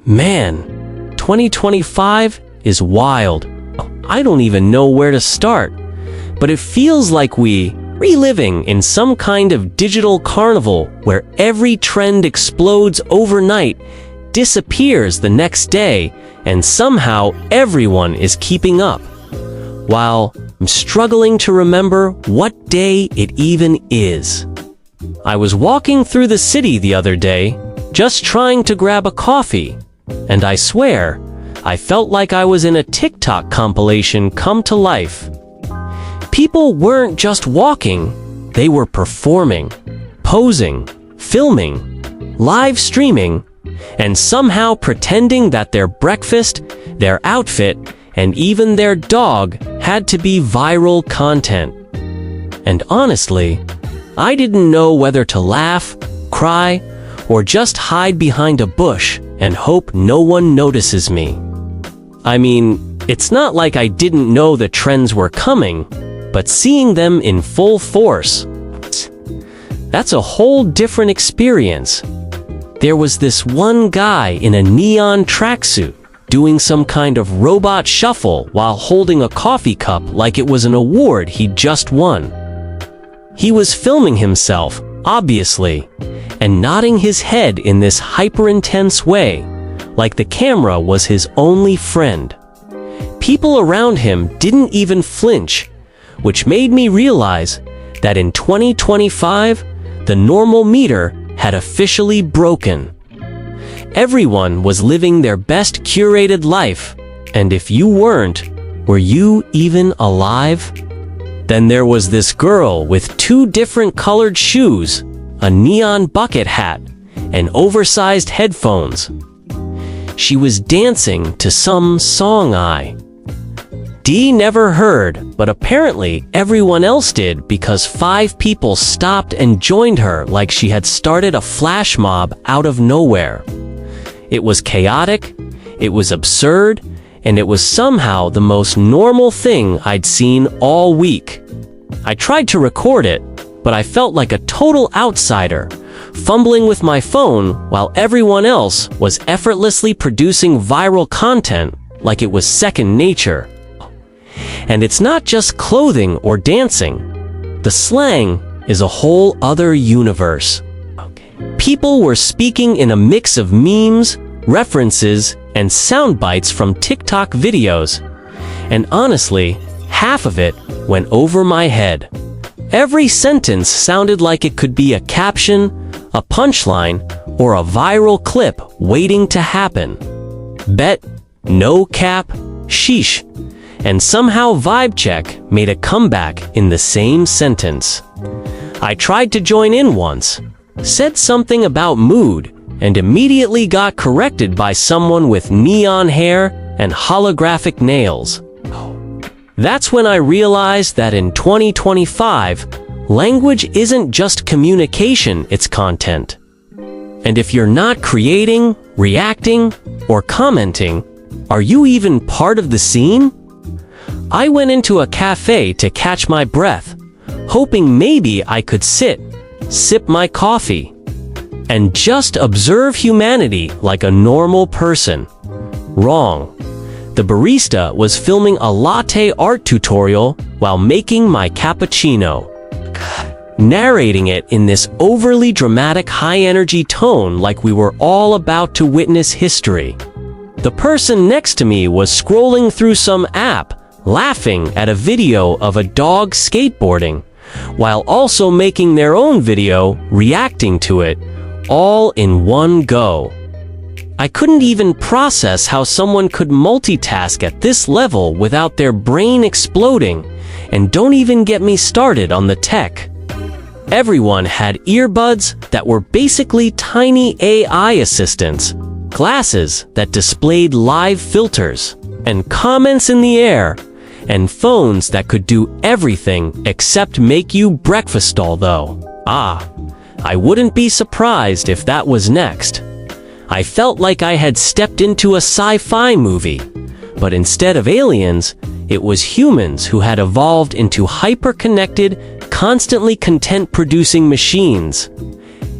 Man, 2025 is wild. I don't even know where to start, but it feels like we reliving in some kind of digital carnival where every trend explodes overnight, disappears the next day, and somehow everyone is keeping up. While I'm struggling to remember what day it even is. I was walking through the city the other day, just trying to grab a coffee, and I swear, I felt like I was in a TikTok compilation come to life. People weren't just walking, they were performing, posing, filming, live streaming, and somehow pretending that their breakfast, their outfit, and even their dog had to be viral content. And honestly, I didn't know whether to laugh, cry, or just hide behind a bush and hope no one notices me. I mean, it's not like I didn't know the trends were coming, but seeing them in full force, that's a whole different experience. There was this one guy in a neon tracksuit doing some kind of robot shuffle while holding a coffee cup like it was an award he'd just won. He was filming himself, obviously, and nodding his head in this hyper-intense way, like the camera was his only friend. People around him didn't even flinch, which made me realize that in 2025, the normal meter had officially broken. Everyone was living their best curated life, and if you weren't, were you even alive? Then there was this girl with 2 different colored shoes, a neon bucket hat, and oversized headphones. She was dancing to some song I never heard, but apparently everyone else did because 5 people stopped and joined her like she had started a flash mob out of nowhere. It was chaotic, it was absurd, and it was somehow the most normal thing I'd seen all week. I tried to record it, but I felt like a total outsider, fumbling with my phone while everyone else was effortlessly producing viral content like it was second nature. And it's not just clothing or dancing. The slang is a whole other universe. People were speaking in a mix of memes, references, and sound bites from TikTok videos. And honestly, half of it went over my head. Every sentence sounded like it could be a caption, a punchline, or a viral clip waiting to happen. Bet, no cap, sheesh. And somehow Vibe Check made a comeback in the same sentence. I tried to join in once, said something about mood, and immediately got corrected by someone with neon hair and holographic nails. That's when I realized that in 2025, language isn't just communication, it's content. And if you're not creating, reacting, or commenting, are you even part of the scene? I went into a cafe to catch my breath, hoping maybe I could sit, sip my coffee, and just observe humanity like a normal person. Wrong. The barista was filming a latte art tutorial while making my cappuccino, narrating it in this overly dramatic high-energy tone like we were all about to witness history. The person next to me was scrolling through some app, laughing at a video of a dog skateboarding, while also making their own video reacting to it, all in one go. I couldn't even process how someone could multitask at this level without their brain exploding, and don't even get me started on the tech. Everyone had earbuds that were basically tiny AI assistants, glasses that displayed live filters, and comments in the air, and phones that could do everything except make you breakfast, although, I wouldn't be surprised if that was next. I felt like I had stepped into a sci-fi movie, but instead of aliens, it was humans who had evolved into hyper-connected, constantly content-producing machines.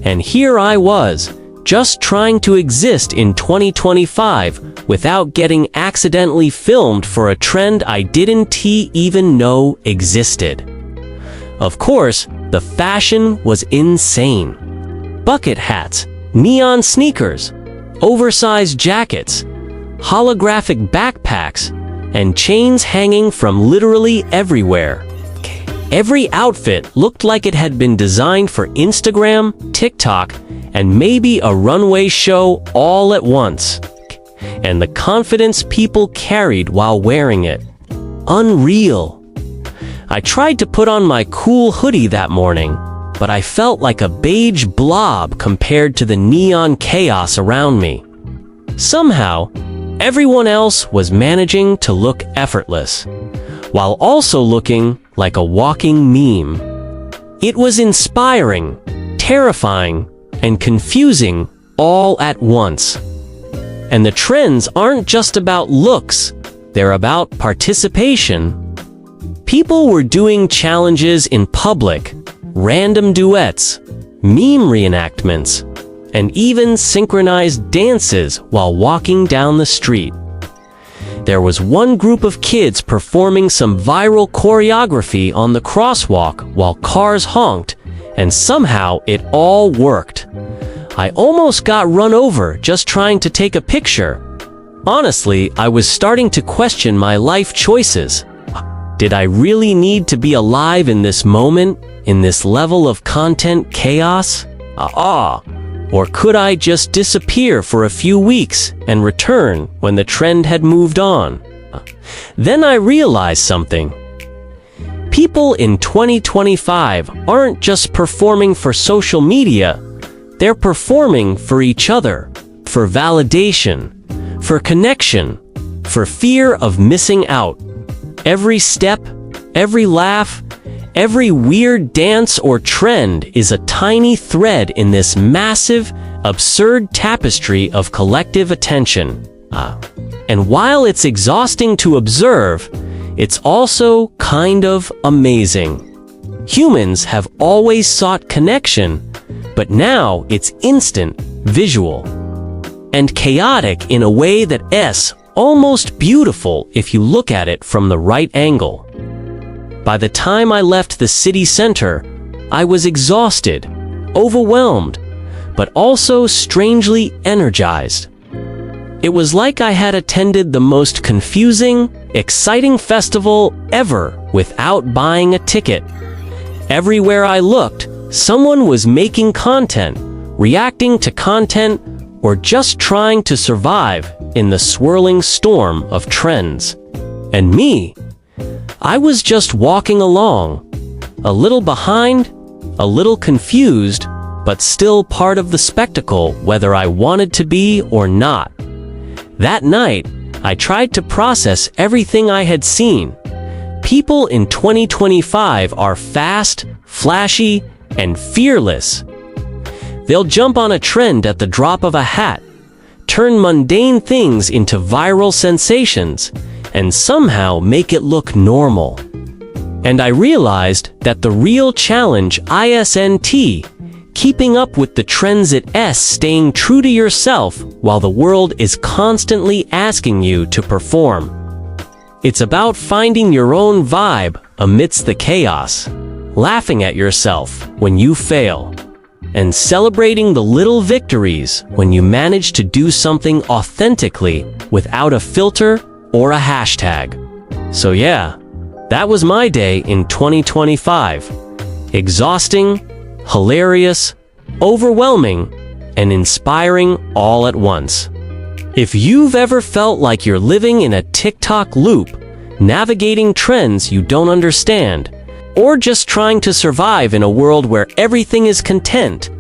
And here I was, just trying to exist in 2025 without getting accidentally filmed for a trend I didn't even know existed. Of course, the fashion was insane. Bucket hats, neon sneakers, oversized jackets, holographic backpacks, and chains hanging from literally everywhere. Every outfit looked like it had been designed for Instagram, TikTok, and maybe a runway show all at once. And the confidence people carried while wearing it. Unreal. I tried to put on my cool hoodie that morning, but I felt like a beige blob compared to the neon chaos around me. Somehow, everyone else was managing to look effortless, while also looking like a walking meme. It was inspiring, terrifying, and confusing all at once. And the trends aren't just about looks, they're about participation. People were doing challenges in public, random duets, meme reenactments, and even synchronized dances while walking down the street. There was one group of kids performing some viral choreography on the crosswalk while cars honked, and somehow it all worked. I almost got run over just trying to take a picture. Honestly, I was starting to question my life choices. Did I really need to be alive in this moment, in this level of content chaos? Or could I just disappear for a few weeks and return when the trend had moved on? Then I realized something. People in 2025 aren't just performing for social media, they're performing for each other, for validation, for connection, for fear of missing out. Every step, every laugh, every weird dance or trend is a tiny thread in this massive, absurd tapestry of collective attention. And while it's exhausting to observe, it's also kind of amazing. Humans have always sought connection, but now it's instant, visual, and chaotic in a way that's almost beautiful if you look at it from the right angle. By the time I left the city center, I was exhausted, overwhelmed, but also strangely energized. It was like I had attended the most confusing, exciting festival ever without buying a ticket. Everywhere I looked, someone was making content, reacting to content, or just trying to survive in the swirling storm of trends. And me, I was just walking along, a little behind, a little confused, but still part of the spectacle whether I wanted to be or not. That night, I tried to process everything I had seen. People in 2025 are fast, flashy, and fearless. They'll jump on a trend at the drop of a hat, turn mundane things into viral sensations, and somehow make it look normal. And I realized that the real challenge isn't keeping up with the trends, it's staying true to yourself while the world is constantly asking you to perform. It's about finding your own vibe amidst the chaos, laughing at yourself when you fail, and celebrating the little victories when you manage to do something authentically without a filter or a hashtag. So yeah, that was my day in 2025. Exhausting, hilarious, overwhelming, and inspiring all at once. If you've ever felt like you're living in a TikTok loop, navigating trends you don't understand, or just trying to survive in a world where everything is content,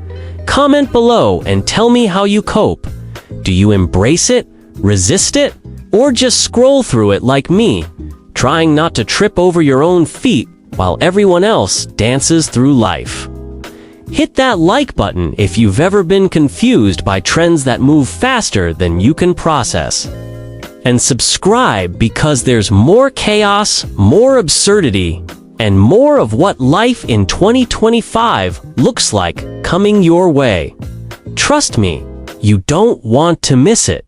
comment below and tell me how you cope. Do you embrace it, resist it, or just scroll through it like me, trying not to trip over your own feet while everyone else dances through life? Hit that like button if you've ever been confused by trends that move faster than you can process. And subscribe because there's more chaos, more absurdity, and more of what life in 2025 looks like coming your way. Trust me, You don't want to miss it.